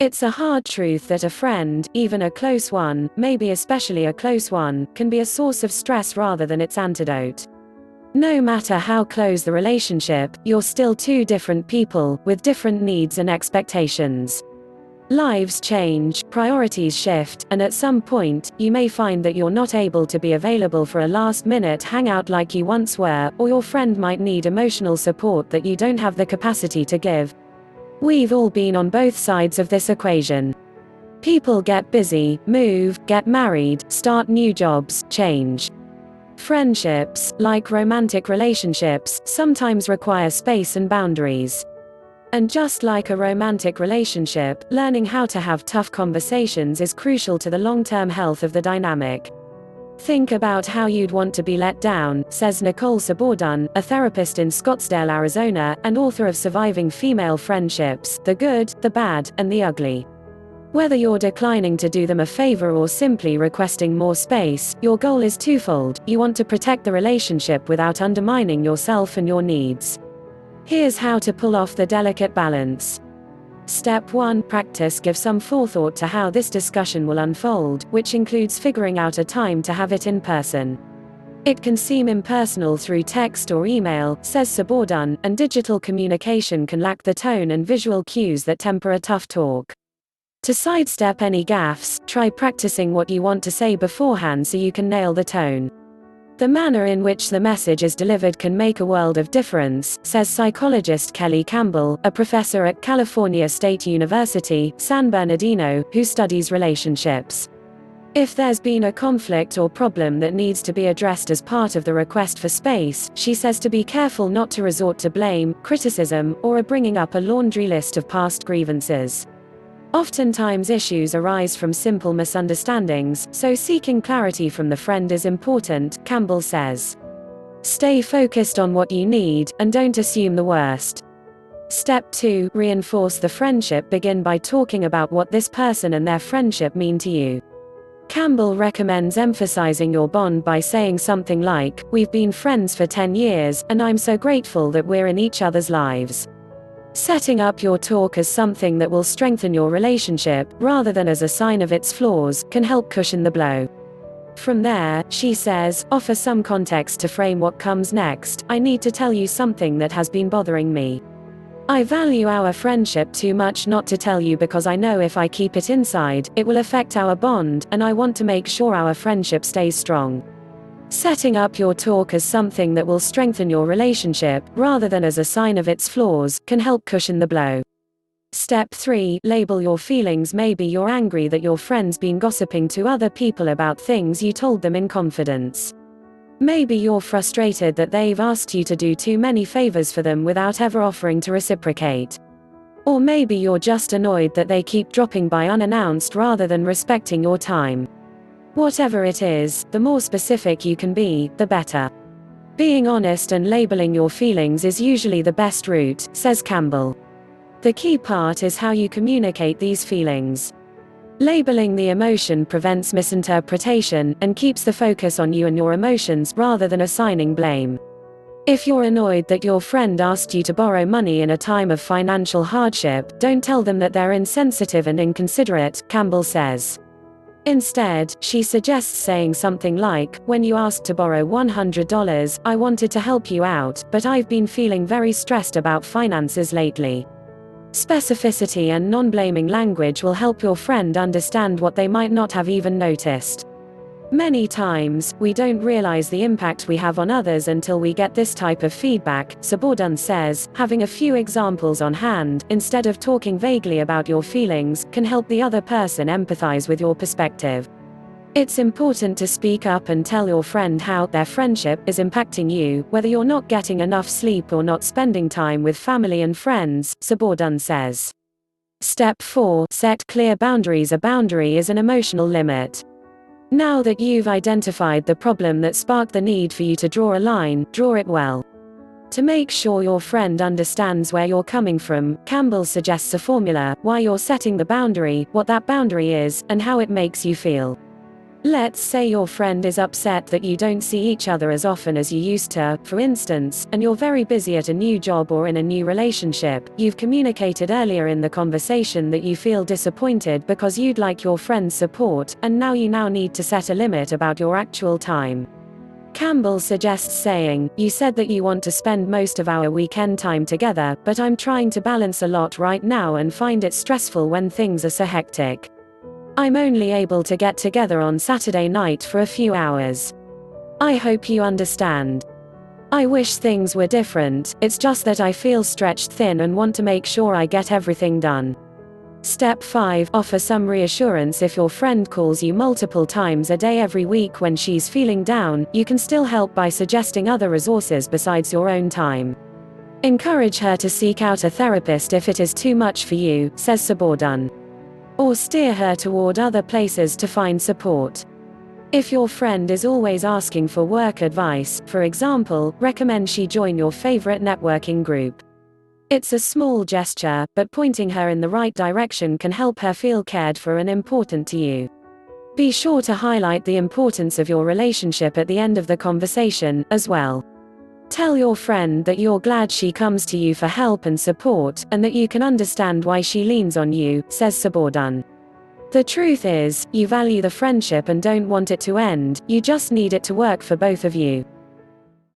It's a hard truth that a friend, even a close one, maybe especially a close one, can be a source of stress rather than its antidote. No matter how close the relationship, you're still two different people, with different needs and expectations. Lives change, priorities shift, and at some point, you may find that you're not able to be available for a last-minute hangout like you once were, or your friend might need emotional support that you don't have the capacity to give. We've all been on both sides of this equation. People get busy, move, get married, start new jobs, change. Friendships, like romantic relationships, sometimes require space and boundaries. And just like a romantic relationship, learning how to have tough conversations is crucial to the long-term health of the dynamic. Think about how you'd want to be let down, says Nicole Sabordun, a therapist in Scottsdale, Arizona, and author of Surviving Female Friendships: The Good, the Bad, and the Ugly. Whether you're declining to do them a favor or simply requesting more space, your goal is twofold. You want to protect the relationship without undermining yourself and your needs. Here's how to pull off the delicate balance. Step 1. Practice. Give some forethought to how this discussion will unfold, which includes figuring out a time to have it in person. It can seem impersonal through text or email, says Sabordun, and digital communication can lack the tone and visual cues that temper a tough talk. To sidestep any gaffes, try practicing what you want to say beforehand so you can nail the tone. The manner in which the message is delivered can make a world of difference, says psychologist Kelly Campbell, a professor at California State University, San Bernardino, who studies relationships. If there's been a conflict or problem that needs to be addressed as part of the request for space, she says to be careful not to resort to blame, criticism, or bringing up a laundry list of past grievances. Oftentimes issues arise from simple misunderstandings, so seeking clarity from the friend is important, Campbell says. Stay focused on what you need, and don't assume the worst. Step 2. Reinforce the friendship. Begin by talking about what this person and their friendship mean to you. Campbell recommends emphasizing your bond by saying something like, "We've been friends for 10 years, and I'm so grateful that we're in each other's lives." Setting up your talk as something that will strengthen your relationship, rather than as a sign of its flaws, can help cushion the blow. From there, she says, offer some context to frame what comes next. "I need to tell you something that has been bothering me. I value our friendship too much not to tell you because I know if I keep it inside, it will affect our bond, and I want to make sure our friendship stays strong." Setting up your talk as something that will strengthen your relationship, rather than as a sign of its flaws, can help cushion the blow. Step 3. Label your feelings. Maybe you're angry that your friend's been gossiping to other people about things you told them in confidence. Maybe you're frustrated that they've asked you to do too many favors for them without ever offering to reciprocate. Or maybe you're just annoyed that they keep dropping by unannounced rather than respecting your time. Whatever it is, the more specific you can be, the better. Being honest and labeling your feelings is usually the best route, says Campbell. The key part is how you communicate these feelings. Labeling the emotion prevents misinterpretation, and keeps the focus on you and your emotions, rather than assigning blame. If you're annoyed that your friend asked you to borrow money in a time of financial hardship, don't tell them that they're insensitive and inconsiderate, Campbell says. Instead, she suggests saying something like, "When you asked to borrow $100, I wanted to help you out, but I've been feeling very stressed about finances lately." Specificity and non-blaming language will help your friend understand what they might not have even noticed. Many times, we don't realize the impact we have on others until we get this type of feedback, Sabordun says. Having a few examples on hand, instead of talking vaguely about your feelings, can help the other person empathize with your perspective. It's important to speak up and tell your friend how their friendship is impacting you, whether you're not getting enough sleep or not spending time with family and friends, Sabordun says. Step 4. Set clear boundaries. A boundary is an emotional limit. Now that you've identified the problem that sparked the need for you to draw a line, draw it well. To make sure your friend understands where you're coming from, Campbell suggests a formula: why you're setting the boundary, what that boundary is, and how it makes you feel. Let's say your friend is upset that you don't see each other as often as you used to, for instance, and you're very busy at a new job or in a new relationship. You've communicated earlier in the conversation that you feel disappointed because you'd like your friend's support, and now you need to set a limit about your actual time. Campbell suggests saying, "You said that you want to spend most of our weekend time together, but I'm trying to balance a lot right now and find it stressful when things are so hectic. I'm only able to get together on Saturday night for a few hours. I hope you understand. I wish things were different, it's just that I feel stretched thin and want to make sure I get everything done." Step 5. Offer some reassurance. If your friend calls you multiple times a day every week when she's feeling down, you can still help by suggesting other resources besides your own time. Encourage her to seek out a therapist if it is too much for you, says Sabordun. Or steer her toward other places to find support. If your friend is always asking for work advice, for example, recommend she join your favorite networking group. It's a small gesture, but pointing her in the right direction can help her feel cared for and important to you. Be sure to highlight the importance of your relationship at the end of the conversation, as well. Tell your friend that you're glad she comes to you for help and support, and that you can understand why she leans on you, says Sabordun. The truth is, you value the friendship and don't want it to end, you just need it to work for both of you.